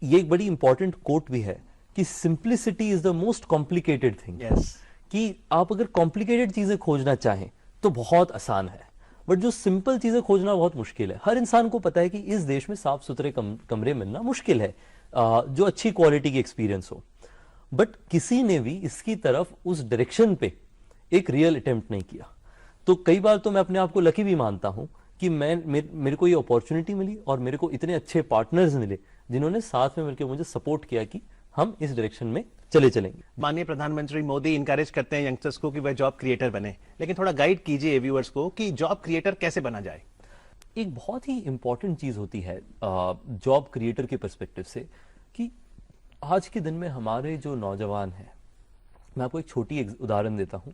ये एक बड़ी इंपॉर्टेंट कोट भी है कि simplicity is the most complicated thing. कि आप अगर कॉम्प्लिकेटेड चीजें खोजना चाहें तो बहुत आसान है, बट जो सिंपल चीजें खोजना बहुत मुश्किल है। हर इंसान को पता है कि इस देश में साफ सुथरे कमरे मिलना मुश्किल है, जो अच्छी क्वालिटी की एक्सपीरियंस हो। बट किसी ने भी इसकी तरफ उस डायरेक्शन पे एक रियल अटेम्प्ट नहीं किया। तो कई बार तो मैं अपने आप को लकी भी मानता हूं कि मेरे को ये अपॉर्चुनिटी मिली और मेरे को इतने अच्छे पार्टनर्स मिले जिन्होंने साथ में मिलकर मुझे सपोर्ट किया कि हम इस डायरेक्शन में चलेंगे। माननीय प्रधानमंत्री मोदी इनकरेज करते हैं यंगस्टर्स को कि वह जॉब क्रिएटर बने, लेकिन थोड़ा गाइड कीजिए व्यूअर्स को कि जॉब क्रिएटर कैसे बना जाए। एक बहुत ही इंपॉर्टेंट चीज होती है जॉब क्रिएटर के पर्सपेक्टिव से कि आज के दिन में हमारे जो नौजवान हैं, मैं आपको एक छोटी उदाहरण देता हूं।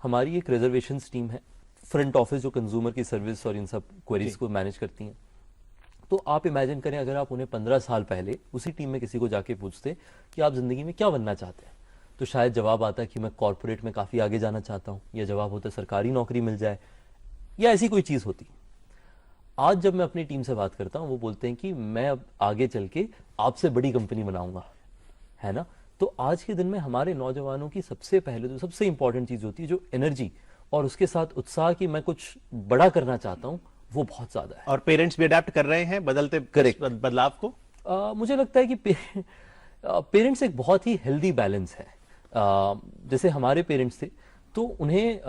हमारी एक रिजर्वेशन टीम है, फ्रंट ऑफिस जो कंज्यूमर की सर्विस और इन सब क्वेरीज को मैनेज करती हैं। तो आप इमेजिन करें अगर आप उन्हें 15 साल पहले उसी टीम में किसी को जाके पूछते कि आप जिंदगी में क्या बनना चाहते हैं, तो शायद जवाब आता कि मैं कॉर्पोरेट में काफी आगे जाना चाहता हूं, या जवाब होता सरकारी नौकरी मिल जाए, या ऐसी कोई चीज होती। आज जब मैं अपनी टीम से बात करता हूं, वो बोलते हैं कि मैं अब आगे चल के आपसे बड़ी कंपनी बनाऊंगा, है ना। तो आज के दिन में हमारे नौजवानों की सबसे पहले तो सबसे इंपॉर्टेंट चीज होती है जो एनर्जी और उसके साथ उत्साह कि मैं कुछ बड़ा करना चाहता हूं, वो बहुत ज्यादा है। और पेरेंट्स भी अडेप्ट कर रहे हैं बदलते बदलाव को। मुझे लगता है कि पेरेंट्स एक बहुत ही हेल्दी बैलेंस है। जैसे हमारे पेरेंट्स थे तो उन्हें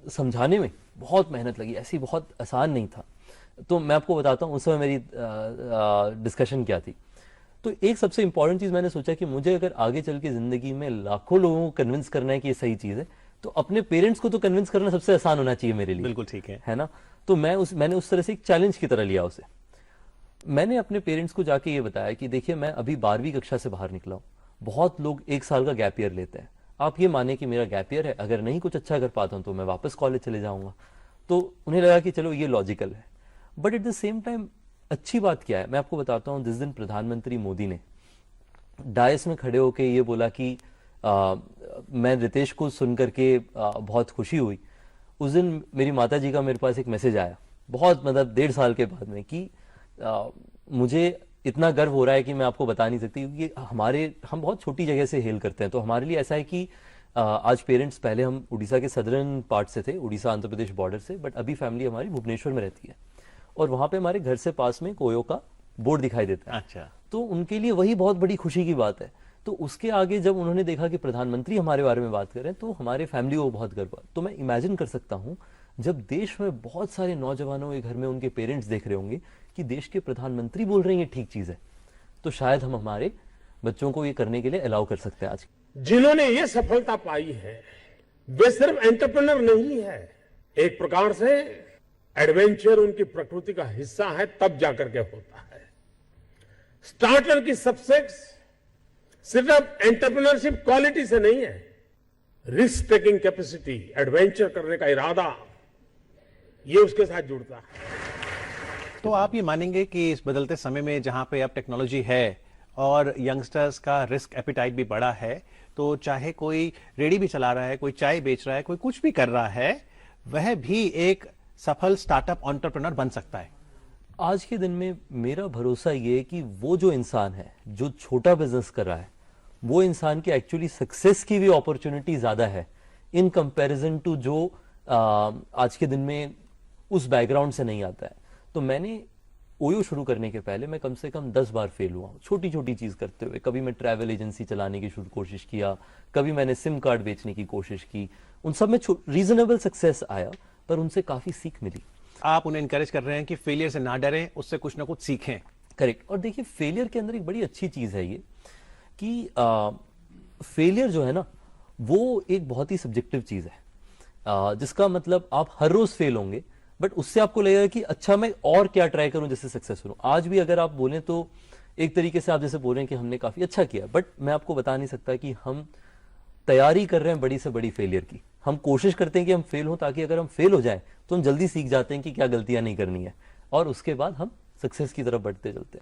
समझाने में बहुत मेहनत लगी, ऐसी बहुत आसान नहीं था। तो मैं आपको बताता हूं उस समय मेरी डिस्कशन क्या थी। तो एक सबसे इंपॉर्टेंट चीज मैंने सोचा कि मुझे अगर आगे चल के जिंदगी में लाखों लोगों को कन्विंस करना है कि ये सही चीज है, तो अपने पेरेंट्स को तो कन्विंस करना सबसे आसान होना चाहिए मेरे लिए। बिल्कुल ठीक है ना। तो मैंने उस तरह से एक चैलेंज की तरह लिया उसे। मैंने अपने पेरेंट्स को जाके ये बताया कि देखिए मैं अभी 12वीं कक्षा से बाहर निकला हूं, बहुत लोग 1 साल का गैप ईयर लेते हैं। आप ये माने कि मेरा गैप ईयर है, अगर नहीं कुछ अच्छा कर पाता हूं तो मैं वापस कॉलेज चले जाऊंगा। तो उन्हें लगा कि चलो ये लॉजिकल है। But at the same time अच्छी बात क्या है, मैं आपको बताता हूं। जिस दिन प्रधानमंत्री मोदी ने डायस में खड़े होकर ये बोला कि मैं रितेश को सुन करके बहुत खुशी हुई, उस दिन मेरी माता जी का मेरे पास एक मैसेज आया, बहुत मतलब 1.5 साल के बाद में, कि मुझे इतना गर्व हो रहा है कि मैं आपको बता नहीं सकती, क्योंकि हम बहुत छोटी जगह से हेल करते हैं। तो हमारे लिए ऐसा है कि आज पेरेंट्स, पहले हम उड़ीसा के सदर्न पार्ट से थे, उड़ीसा आंध्र प्रदेश बॉर्डर से, बट अभी फैमिली हमारी भुवनेश्वर में रहती है और वहां पे हमारे घर से पास में कोयो का बोर्ड दिखाई देता है। अच्छा। तो उनके लिए वही बहुत बड़ी खुशी की बात है। तो उसके आगे जब उन्होंने देखा कि प्रधानमंत्री हमारे बारे में बात कर रहे हैं, तो हमारे फैमिली को बहुत गर्व हुआ। तो मैं इमेजिन कर सकता हूं जब देश में बहुत सारे नौजवानों के घर में उनके पेरेंट्स देख रहे होंगे कि देश के प्रधानमंत्री बोल रहे हैं ये ठीक चीज है, तो शायद हम हमारे बच्चों को ये करने के लिए अलाउ कर सकते हैं। आज जिन्होंने ये सफलता पाई है वे सिर्फ एंटरप्रेन्योर नहीं है, एक प्रकार से एडवेंचर उनकी प्रकृति का हिस्सा है, तब जाकर के होता है। स्टार्टर की सक्सेस सिर्फ एंटरप्रेन्योरशिप क्वालिटी से नहीं है, रिस्क टेकिंग कैपेसिटी, एडवेंचर करने का इरादा, ये उसके साथ जुड़ता है। तो आप ये मानेंगे कि इस बदलते समय में जहां पे अब टेक्नोलॉजी है और यंगस्टर्स का रिस्क एपिटाइट भी बड़ा है, तो चाहे कोई रेडी भी चला रहा है, कोई चाय बेच रहा है, कोई कुछ भी कर रहा है, वह भी एक सफल स्टार्टअप एंटरप्रेन्योर बन सकता है। आज के दिन में मेरा भरोसा ये है कि वो जो इंसान है जो छोटा बिजनेस कर रहा है, वो इंसान की एक्चुअली सक्सेस की भी अपॉर्चुनिटी ज्यादा है इन कंपैरिजन टू जो आज के दिन में उस बैकग्राउंड से नहीं आता है। तो मैंने ओयो शुरू करने के पहले मैं कम से कम 10 बार फेल हुआ हूं, छोटी छोटी चीज करते हुए। कभी मैं ट्रैवल एजेंसी चलाने की कोशिश किया, कभी मैंने सिम कार्ड बेचने की कोशिश की। उन सब में रीजनेबल सक्सेस आया, पर उनसे काफी सीख मिली। आप उन्हें इंकरेज कर रहे हैं कि फेलियर से ना डरें, उससे कुछ ना कुछ सीखें। करेक्ट। और देखिए फेलियर के अंदर एक बड़ी अच्छी चीज है ये कि फेलियर जो है ना, वो एक बहुत ही सब्जेक्टिव चीज है। जिसका मतलब आप हर रोज फेल होंगे, बट उससे आपको लगेगा कि अच्छा मैं और क्या ट्राई करूं जिससे सक्सेसफुल हूं। आज भी अगर आप बोलें तो एक तरीके से आप जैसे बोल रहे हैं कि हमने काफी अच्छा किया, बट मैं आपको बता नहीं सकता कि हम तैयारी कर रहे हैं बड़ी से बड़ी फेलियर की। हम कोशिश करते हैं कि हम फेल हो, ताकि अगर हम फेल हो जाए तो हम जल्दी सीख जाते हैं कि क्या गलतियां नहीं करनी है, और उसके बाद हम सक्सेस की तरफ बढ़ते चलते हैं।